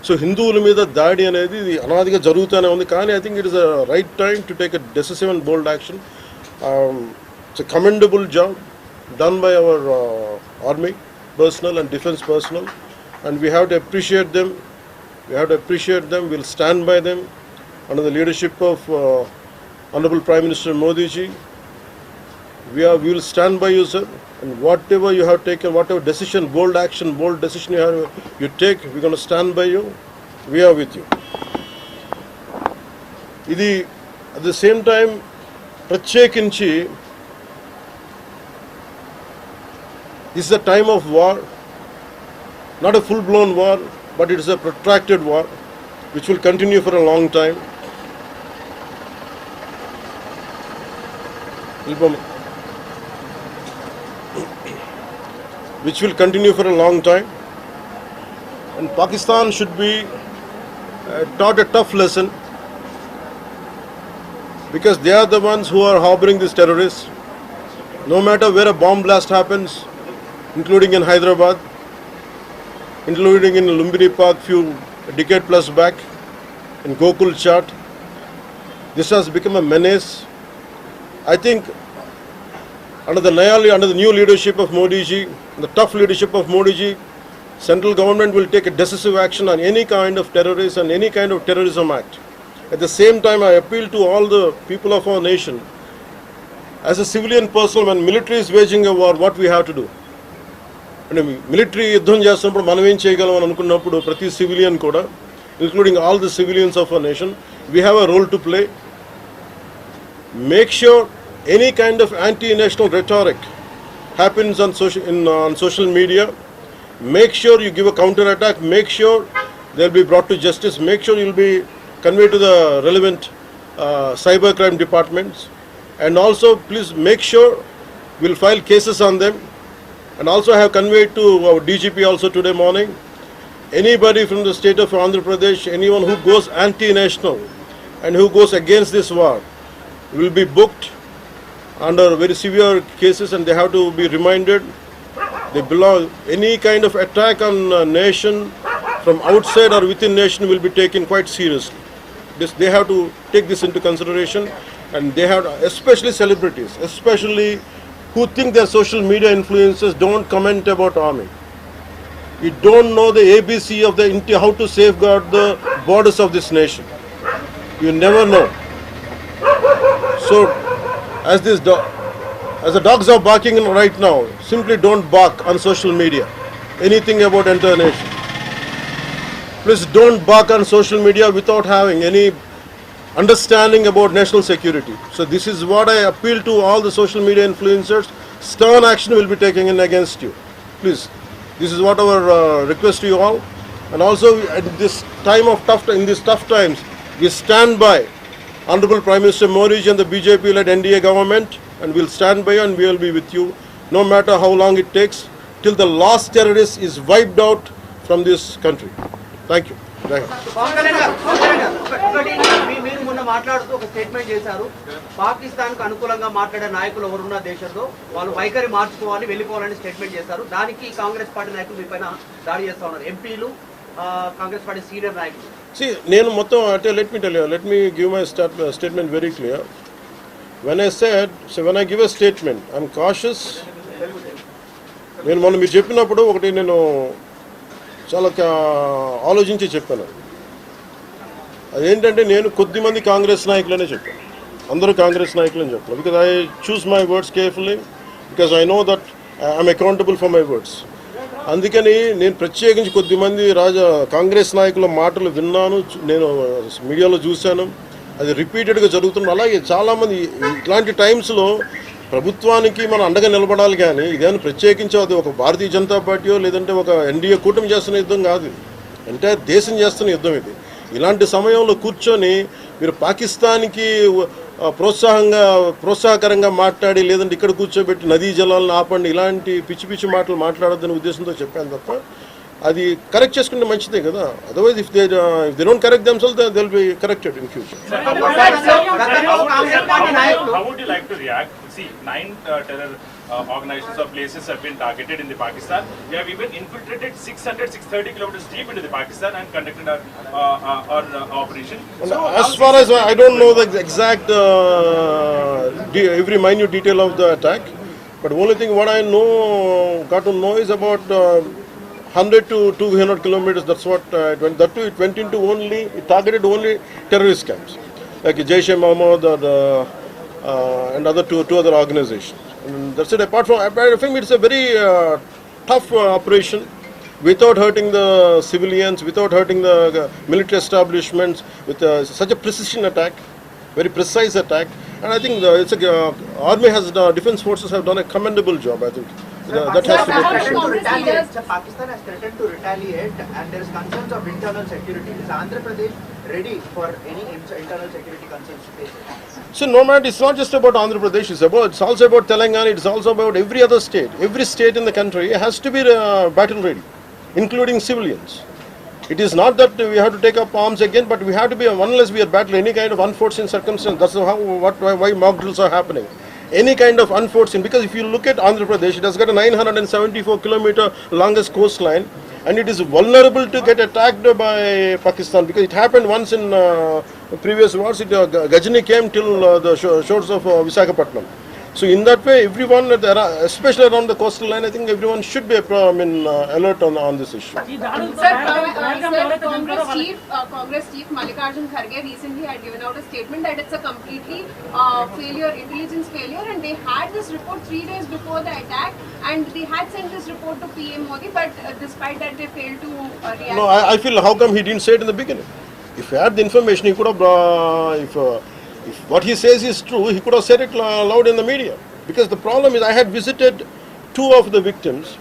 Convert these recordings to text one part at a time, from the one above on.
So హిందువుల మీద దాడి అనేది ఇది అనాదిగా జరుగుతూనే ఉంది. కానీ I think it is a right time to take a decisive and bold action. It's a commendable job done by our army personnel and defense personnel, and we have to appreciate them. We'll stand by them under the leadership of Honorable Prime Minister Modi ji. We will stand by you, sir, and whatever you have taken, whatever decision, bold decision you take, we're going to stand by you. We are with you. Idi at the same time ప్రత్యేకించి this is a time of war, not a full-blown war, but it is a protracted war which will continue for a long time. And Pakistan should be taught a tough lesson, because they are the ones who are harboring these terrorists. No matter where a bomb blast happens, including in Hyderabad, including in Lumbini Park a decade plus back, in Gokul Chat, this has become a menace. I think under the new leadership of Modi ji, the tough leadership of Modi ji, central government will take a decisive action on any kind of terrorist and any kind of terrorism act. At the same time, I appeal to all the people of our nation, as a civilian person, when military is waging a war, what we have to do? అంటే military యుద్ధం చేస్తున్నప్పుడు మనం ఏం చేయగలం అని అనుకున్నప్పుడు ప్రతి civilian కూడా, including all the civilians of our nation, we have a role to play. Make sure any kind of anti-national rhetoric happens on social media. Make sure you give a counter attack. Make sure they'll be brought to justice. Make sure you'll be conveyed to the relevant cybercrime departments. And also, please make sure we'll file cases on them. And also I have conveyed to our DGP also today morning, anybody from the state of Andhra Pradesh, anyone who goes anti-national and who goes against this war will be booked under very severe cases, and they have to be reminded they belong. Any kind of attack on a nation from outside or within nation will be taken quite seriously. They have to take this into consideration, and they have to, especially celebrities, who think their social media influencers, don't comment about army. You don't know the ABC of how to safeguard the borders of this nation. You never know. So, as the dogs are barking right now, simply don't bark on social media anything about entire nation. Please don't bark on social media without having any understanding about national security. So this is what I appeal to all the social media influencers. Stern action will be taken in against you. Please, this is what our request to you all. And also, at this time of tough times, we stand by Honorable Prime Minister Modi ji and the BJP-led NDA government, and we'll stand by you and we will be with you, no matter how long it takes, till the last terrorist is wiped out from this country. Thank you. మీరు మొన్న మాట్లాడుతూ ఒక statement చేశారు, పాకిస్తాన్ కు అనుకూలంగా మాట్లాడే నాయకులు ఎవరున్న దేశంలో వాళ్ళు వైఖరి మార్చుకోవాలి, వెళ్ళిపోవాలని స్టేట్మెంట్ చేశారు. దానికి కాంగ్రెస్ పార్టీ నాయకులు మీ పైన దాడి చేస్తా ఉన్నారు, ఎంపీలు, కాంగ్రెస్ పార్టీ సీనియర్ నాయకులు. నేను మొత్తం అంటే let me give my statement very clear. When I give a statement, I'm cautious. నేను మొన్న మీరు చెప్పినప్పుడు ఒకటి నేను చాలా ఆలోచించి చెప్పాను. అదేంటంటే నేను కొద్దిమంది కాంగ్రెస్ నాయకులనే చెప్పాను, అందరూ కాంగ్రెస్ నాయకులని చెప్పాను. Because I choose my words carefully, because I know that I'm accountable for my words. అందుకని నేను ప్రత్యేకించి కొద్దిమంది కాంగ్రెస్ నాయకుల మాటలు విన్నాను, నేను మీడియాలో చూశాను, అది రిపీటెడ్గా జరుగుతుంది. అలాగే చాలామంది ఇట్లాంటి టైమ్స్లో ప్రభుత్వానికి మనం అండగా నిలబడాలి, కానీ ఇదేమైనా ప్రత్యేకించి అది ఒక భారతీయ జనతా పార్టీయో లేదంటే ఒక ఎన్డీఏ కూటమి చేస్తున్న యుద్ధం కాదు, ఎంటైర్ దేశం చేస్తున్న యుద్ధం ఇది. ఇలాంటి సమయంలో కూర్చొని మీరు పాకిస్తాన్కి ప్రోత్సాహకరంగా మాట్లాడి లేదంటే ఇక్కడ కూర్చోబెట్టి నదీ జలాలను ఆపండి, ఇలాంటి పిచ్చి పిచ్చి మాటలు మాట్లాడొద్దనే ఉద్దేశంతో చెప్పాను తప్ప, అది కరెక్ట్ చేసుకుంటే మంచిదే కదా. Otherwise if they don't correct themselves they will be corrected in future. How would you like to react See, 9 terror organizations or places have been targeted in the Pakistan. They have even infiltrated 630 kilometers deep into the Pakistan and conducted our operation. So as far as I don't know the exact every minute detail of the attack, but only thing what I know, got to know is about 100 to 200 kilometers. That's what it went. That too, it went into only, it targeted only terrorist camps like Jaish-e-Mohammed or and other two other organizations. And that's it. Apart from, I think it's a very tough operation, without hurting the civilians, without hurting the military establishments, with such a precision attack, very precise attack. And I think army has, defense forces have done a commendable job. I think that has to be appreciated. Pakistan has threatened to retaliate, and there is concerns of internal security. Is Andhra Pradesh ready for any internal security concerns to face it? So no matter, it's not just about Andhra Pradesh, it's also about Telangana, it's also about every other state. Every state in the country has to be battle ready, including civilians. It is not that we have to take up arms again, but we have to be, unless we are battling any kind of unforeseen circumstance. That's why mock drills are happening. Any kind of unforeseen, because if you look at Andhra Pradesh, it has got a 974 kilometer longest coastline, and it is vulnerable to get attacked by Pakistan, because it happened once in previous wars. Gajini came till the shores of Visakhapatnam. So in that way, everyone, especially around the coastal line, I think everyone should be alert on this issue. Congress chief Mallikarjun Kharge recently had given out a statement that it's a completely failure, intelligence failure, and they had this report 3 days before the attack, and they had sent this report to PM Modi, but despite that they failed to react. No, I feel, how come he didn't say it in the beginning? If he had the information, he could have, if what he says is true, he could have said it loud in the media. Because the problem is, I had visited 2 of the victims,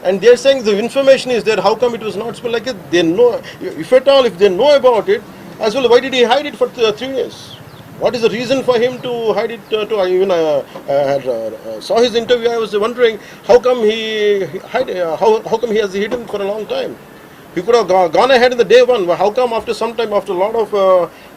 and they're saying the information is there. How come it was not spelled like it? They know, if at all, if they know about it, as well, why did he hide it for 3 years? What is the reason for him to hide it? I saw his interview. I was wondering how come he how come he has hidden for a long time. He could have gone ahead in the day one. How come after some time, after a lot of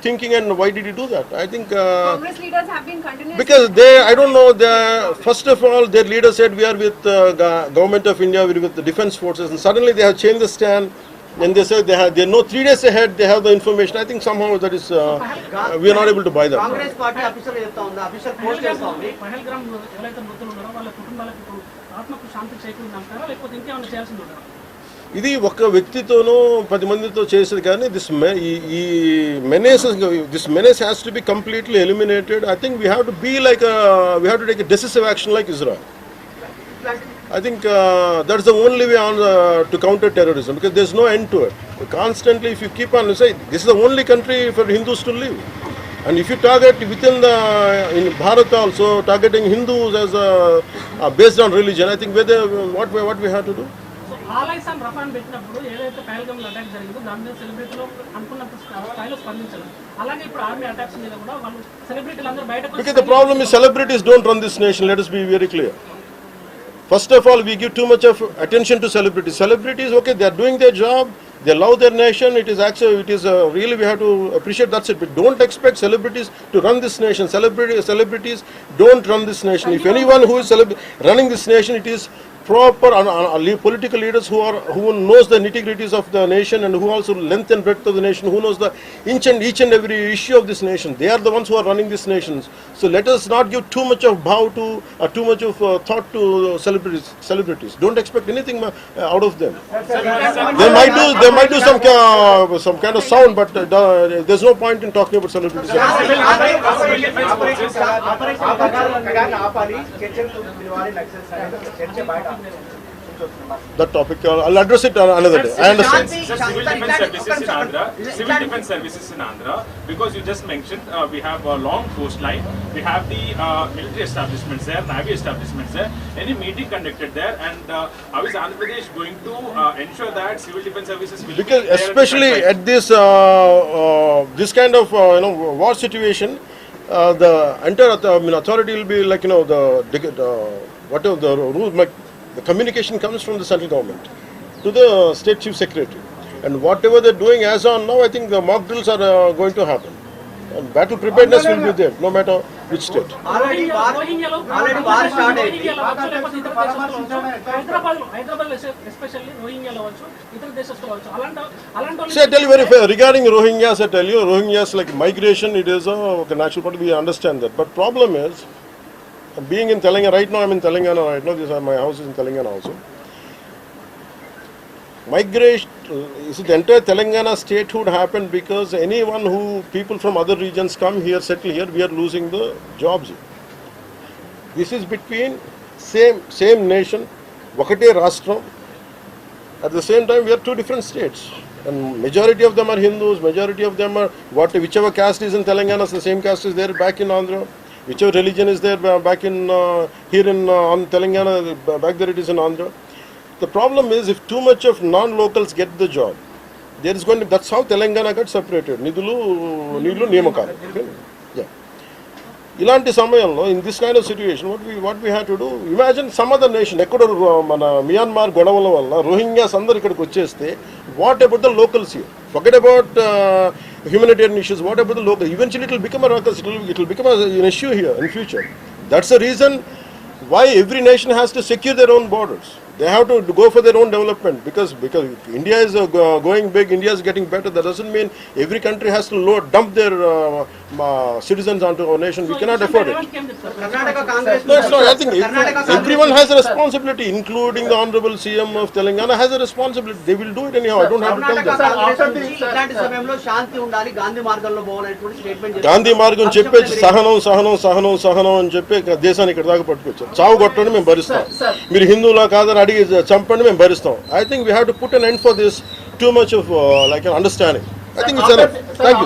thinking, and why did he do that? I think Congress leaders have been continuously, because I don't know. First of all, their leader said we are with government of India, we are with the defense forces, and suddenly they have changed the stand. And they said they know 3 days ahead they have the information. I think somehow that is we are not able to buy that. Congress party official చెప్తా ఉంది, official post చేస్తా ఉంది. పహల్గామ్ ఎవరైతే మృతులు ఉన్నారో వాళ్ళ కుటుంబాలకు ఇప్పుడు ఆత్మకు శాంతి చేకూరుతుందంటారా, లేకపోతే ఇంకేమైనా చేయాల్సింది ఉంటారా? ఇది ఒక వ్యక్తితోనో 10 మందితో చేసేది కానీ this menace has to be completely eliminated. I think we have to be like we have to take a decisive action like Israel. I think that's the only way on to counter terrorism, because there's no end to it. Constantly, if you keep on saying this is the only country for Hindus to live, and if you target within in Bharat also targeting Hindus as based on religion, I think what we have to do. So all eyes on రఫాన్ పెట్టినప్పుడు ఏదైతే పహల్గామ్లో attack జరిగిందో దాని మీద సెలబ్రిటీలు అనుకున్నంత స్థాయిలో స్పందించారు. అలాగే ఇప్పుడు ఆర్మీ అటాక్స్ మీద కూడా వాళ్ళు సెలబ్రిటీలు అందరూ బయటకు, because the problem is celebrities don't run this nation. Let us be very clear. First of all, we give too much of attention to celebrities. Celebrities, okay, they are doing their job, they love their nation. It is actually, really we have to appreciate. That's it. But don't expect celebrities to run this nation. Celebrities don't run this nation. If anyone who is running this nation, it is proper political leaders who knows the nitty-gritties of the nation, and who also length and breadth of the nation, who knows the each and every issue of this nation. They are the ones who are running this nation. So let us not give too much of bow to too much of thought to celebrities. Don't expect anything out of them. They might do some kind of sound, but there's no point in talking about celebrities. That topic, I'll address it another day. I understand. Civil defense services in Andhra. Civil defense services in Andhra, because you just mentioned we have a long coastline. We have the military establishments there, navy establishments there. Any meeting conducted there, and how is Andhra Pradesh going to ensure that civil defense services will Because be there especially at this kind of war situation, the entire authority will be like whatever the rules. The communication comes from the central government to the state chief secretary, and whatever they're doing as on now, I think the mock drills are going to happen, and battle preparedness will be there no matter Which state? Already war start అయింది. Hyderabad especially రోహింగ్యాలో అవ్వచ్చు, ఇతర దేశస్తులు అవ్వచ్చు, అలాంటి See, I tell you very fair, regarding Rohingyas, I tell you, Rohingyas like migration, it is a natural part, we understand that. But problem is, being in Telangana, right now I'm in Telangana right now, my house is in Telangana also. Migration, you see, the entire Telangana statehood happened because anyone who, people from other regions come here, settle here, we are losing the jobs here. This is between same nation, Vakate Rashtra. At the same time, we are two different states. And majority of them are Hindus, majority of them are, whichever caste is in Telangana, the same caste is there back in Andhra. Whichever religion is there back in, here in on Telangana, back there it is in Andhra. The problem is, if too much of non-locals get the job, there is going to, that's how Telangana got separated. Nidulu, Niyamakalu. Okay? Yeah. ఇలాంటి సమయంలో in this kind of situation what we had to do, imagine some other nation ఎక్కడో మన Myanmar గొడవల వల్ల Rohingyas అందరు ఇక్కడికి వచ్చేస్తే what about the locals here? Forget about humanitarian issues, what about the local? Eventually it will become a ruckus, it will become an issue here in future. That's the reason why every nation has to secure their own borders. They have to go for their own development because India is going big, India is getting better. That doesn't mean every country has to dump their citizens onto our nation. We cannot afford it. Karnataka Congress No, it's not. I think everyone has a responsibility, including the Honorable CM of Telangana has a responsibility. They will do it anyhow. I don't have to tell Karnataka them. Congress నుంచి ఇలాంటి సమయంలో శాంతి ఉండాలి, గాంధీ మార్గంలో పోవాలనేటువంటి statement Gandhi మార్గం చెప్పేసి సహనం అని చెప్పి దేశాన్ని ఇక్కడ దాకా పట్టుకొచ్చారు. చావు కొట్టండి మేము భరిస్తాం, మీరు హిందువులా కాదని అడిగి చంపండి మేము భరిస్తాం. I think we have to put an end for this too much of like an understanding. I think it's enough. Thank you.